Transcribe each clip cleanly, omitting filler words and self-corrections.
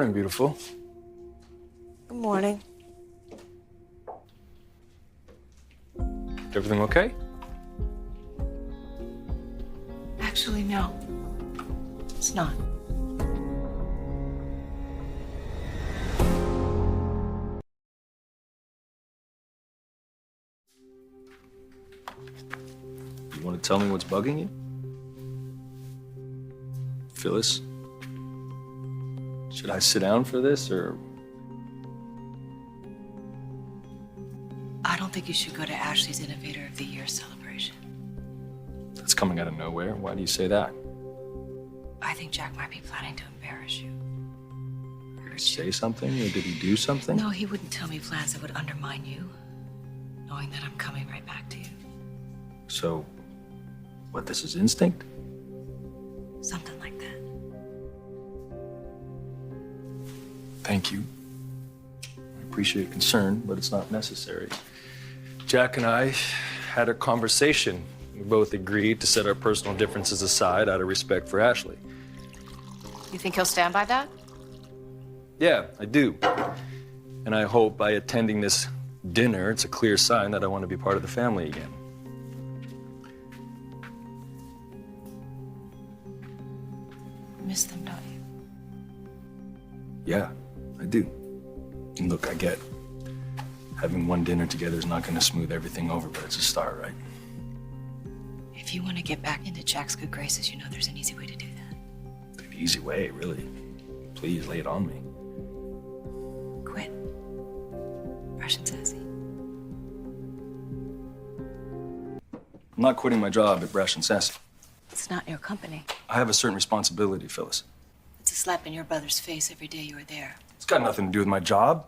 morning, beautiful. Good morning. Everything okay? Actually, no. It's not. You want to tell me what's bugging you? Phyllis? Should I sit down for this, or? I don't think you should go to Ashley's Innovator of the Year celebration. That's coming out of nowhere. Why do you say that? I think Jack might be planning to embarrass you. Did he say something, or did he do something? No, he wouldn't tell me plans that would undermine you, knowing that I'm coming right back to you. So, what, this is instinct? Something like that. Thank you. I appreciate concern, but it's not necessary. Jack and I had a conversation. We both agreed to set our personal differences aside out of respect for Ashley. You think he'll stand by that? Yeah, I do. And I hope by attending this dinner, it's a clear sign that I want to be part of the family again. You miss them, don't you? Yeah, I do. And look, I get having one dinner together is not going to smooth everything over, but it's a start, right? If you want to get back into Jack's good graces, you know there's an easy way to do that. An easy way, really. Please lay it on me. Quit. Russian sassy. I'm not quitting my job at Brash and Sassy. It's not your company. I have a certain responsibility, Phyllis. It's a slap in your brother's face every day you were there. It's got nothing to do with my job.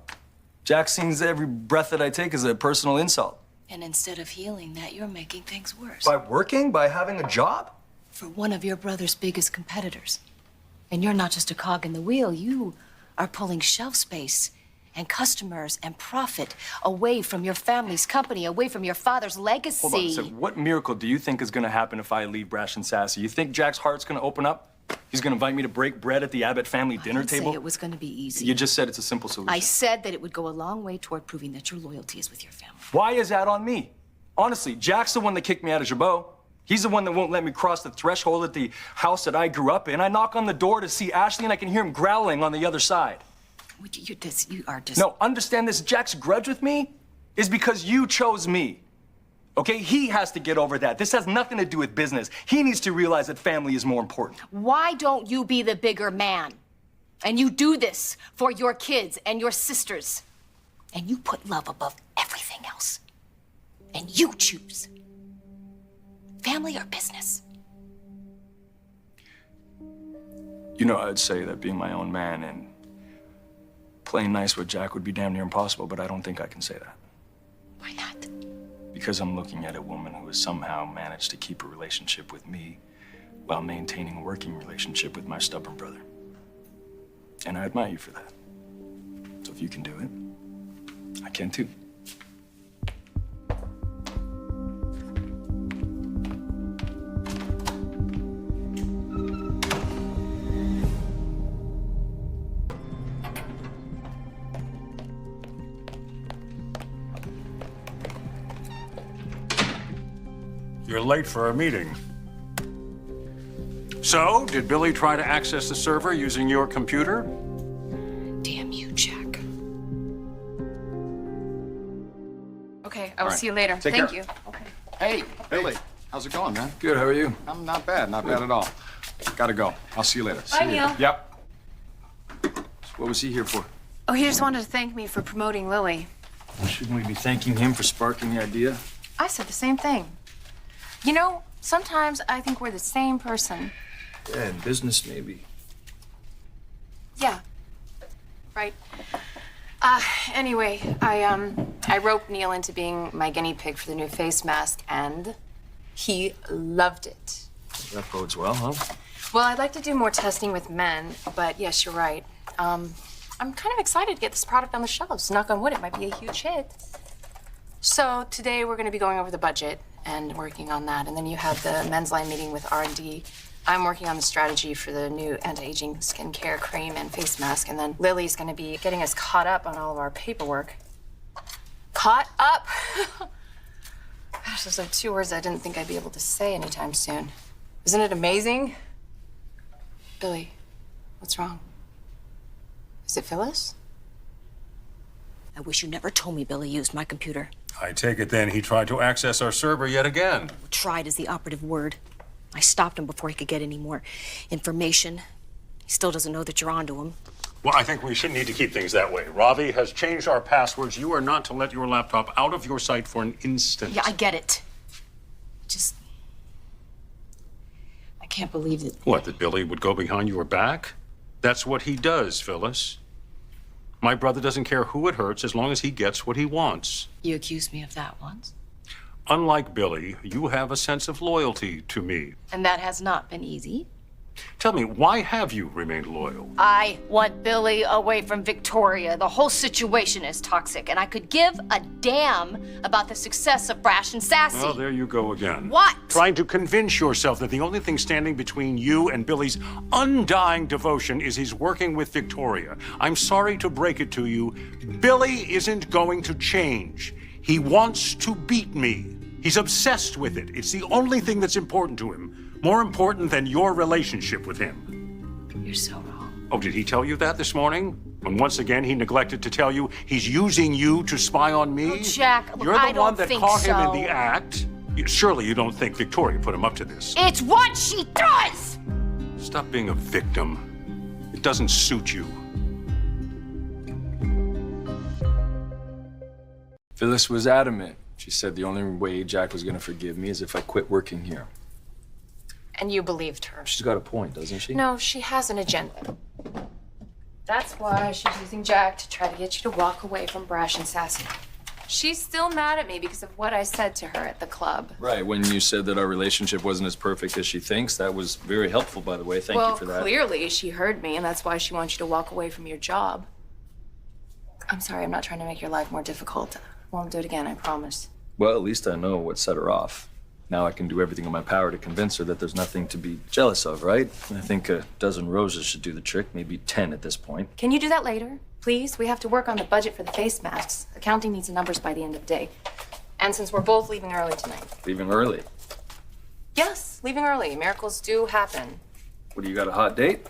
Jack sees every breath that I take as a personal insult. And instead of healing that, you're making things worse. By working? By having a job? For one of your brother's biggest competitors. And you're not just a cog in the wheel. You are pulling shelf space and customers and profit away from your family's company, away from your father's legacy. Hold on a second. What miracle do you think is going to happen if I leave Brash and Sassy? You think Jack's heart's going to open up? He's going to invite me to break bread at the Abbott family dinner table? I didn't say it was going to be easy. You just said it's a simple solution. I said that it would go a long way toward proving that your loyalty is with your family. Why is that on me? Honestly, Jack's the one that kicked me out of Jabot. He's the one that won't let me cross the threshold at the house that I grew up in. I knock on the door to see Ashley, and I can hear him growling on the other side. You are just... No, understand this. Jack's grudge with me is because you chose me. Okay? He has to get over that. This has nothing to do with business. He needs to realize that family is more important. Why don't you be the bigger man? And you do this for your kids and your sisters. And you put love above everything else. And you choose. Family or business? You know, I'd say that being my own man and playing nice with Jack would be damn near impossible, but I don't think I can say that. Why not? Because I'm looking at a woman who has somehow managed to keep a relationship with me while maintaining a working relationship with my stubborn brother. And I admire you for that. So if you can do it, I can too. You're late for a meeting. So, did Billy try to access the server using your computer? Damn you, Jack. Okay, I will right. see you later. Take Thank care. you. Okay. Hey, Billy. How's it going, man? Good, how are you? I'm not bad at all. Gotta go. I'll see you later. Bye, Neil. Yep. What was he here for? Oh, he just wanted to thank me for promoting Lily. Shouldn't we be thanking him for sparking the idea? I said the same thing. You know, sometimes I think we're the same person. Yeah, in business, maybe. Yeah. Right. Anyway, I roped Neil into being my guinea pig for the new face mask, and he loved it. That bodes well, huh? Well, I'd like to do more testing with men, but yes, you're right. I'm kind of excited to get this product on the shelves. Knock on wood, it might be a huge hit. So today we're going to be going over the budget and working on that. And then you have the men's line meeting with R&D. I'm working on the strategy for the new anti-aging skincare cream and face mask, and then Lily's gonna be getting us caught up on all of our paperwork. Caught up? Gosh, those are two words I didn't think I'd be able to say anytime soon. Isn't it amazing? Billy, what's wrong? Is it Phyllis? I wish you never told me Billy used my computer. I take it then he tried to access our server yet again. Tried is the operative word. I stopped him before he could get any more information. He still doesn't know that you're onto him. Well, I think we shouldn't need to keep things that way. Ravi has changed our passwords. You are not to let your laptop out of your sight for an instant. Yeah, I get it. Just... I can't believe that... What, that Billy would go behind your back? That's what he does, Phyllis. My brother doesn't care who it hurts as long as he gets what he wants. You accused me of that once. Unlike Billy, you have a sense of loyalty to me. And that has not been easy. Tell me, why have you remained loyal? I want Billy away from Victoria. The whole situation is toxic, and I could give a damn about the success of Brash and Sassy. Well, there you go again. What? Trying to convince yourself that the only thing standing between you and Billy's undying devotion is his working with Victoria. I'm sorry to break it to you. Billy isn't going to change. He wants to beat me. He's obsessed with it. It's the only thing that's important to him. More important than your relationship with him. You're so wrong. Oh, did he tell you that this morning? When once again he neglected to tell you he's using you to spy on me? Oh, Jack, look, You're the I one don't that think caught him so. in the act. Surely you don't think Victoria put him up to this. It's what she does! Stop being a victim. It doesn't suit you. Phyllis was adamant. She said the only way Jack was going to forgive me is if I quit working here. And you believed her. She's got a point, doesn't she? No, she has an agenda. That's why she's using Jack to try to get you to walk away from Brash and Sassy. She's still mad at me because of what I said to her at the club. Right, when you said that our relationship wasn't as perfect as she thinks, that was very helpful, by the way. Thank you for that. Well, clearly she heard me, and that's why she wants you to walk away from your job. I'm sorry, I'm not trying to make your life more difficult. I won't do it again, I promise. Well, at least I know what set her off. Now I can do everything in my power to convince her that there's nothing to be jealous of, right? I think a dozen roses should do the trick, maybe 10 at this point. Can you do that later, please? We have to work on the budget for the face masks. Accounting needs the numbers by the end of the day. And since we're both leaving early tonight. Leaving early. Yes, leaving early. Miracles do happen. What, do you got a hot date?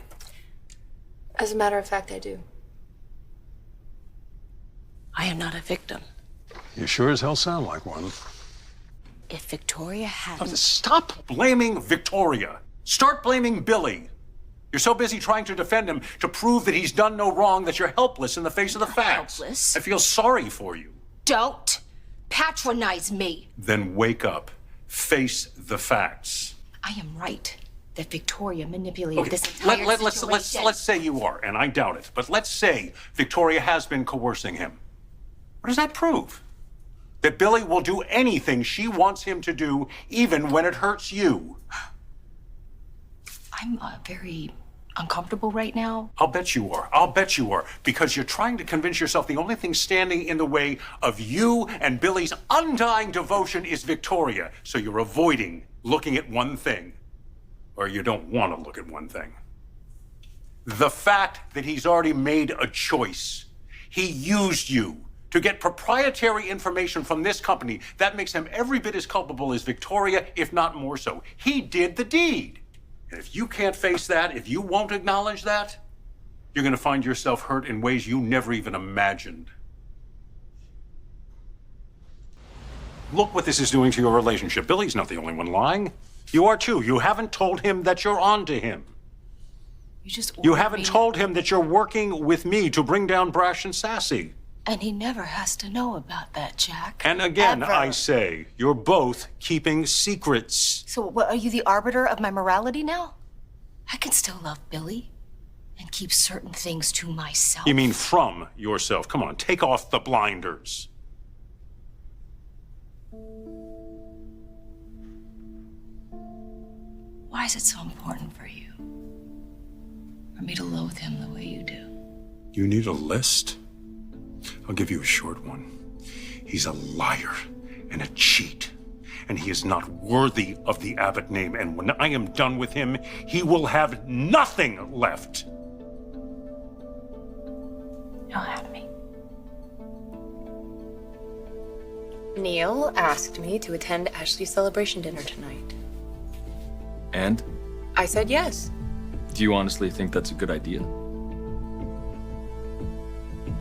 As a matter of fact, I do. I am not a victim. You sure as hell sound like one. If Victoria hadn't... Stop blaming Victoria. Start blaming Billy. You're so busy trying to defend him to prove that he's done no wrong that you're helpless in the face of the facts. Helpless? I feel sorry for you. Don't patronize me. Then wake up. Face the facts. I am right that Victoria manipulated this entire situation. Let's say you are, and I doubt it, but let's say Victoria has been coercing him. What does that prove? That Billy will do anything she wants him to do, even when it hurts you. I'm very uncomfortable right now. I'll bet you are. I'll bet you are. Because you're trying to convince yourself the only thing standing in the way of you and Billy's undying devotion is Victoria. So you're avoiding looking at one thing. Or you don't want to look at one thing. The fact that he's already made a choice. He used you to get proprietary information from this company. That makes him every bit as culpable as Victoria, if not more so. He did the deed. And if you can't face that, if you won't acknowledge that, you're going to find yourself hurt in ways you never even imagined. Look what this is doing to your relationship. Billy's not the only one lying. You are too. You haven't told him that you're on to him. You haven't told him that you're working with me to bring down Brash and Sassy. And he never has to know about that, Jack. And again, Ever. I say, you're both keeping secrets. So what, are you the arbiter of my morality now? I can still love Billy and keep certain things to myself. You mean from yourself? Come on, take off the blinders. Why is it so important for you? For me to loathe him the way you do? You need a list? I'll give you a short one. He's a liar and a cheat. and he is not worthy of the Abbott name. And when I am done with him, he will have nothing left. You'll have me. Neil asked me to attend Ashley's celebration dinner tonight. And? I said yes. Do you honestly think that's a good idea?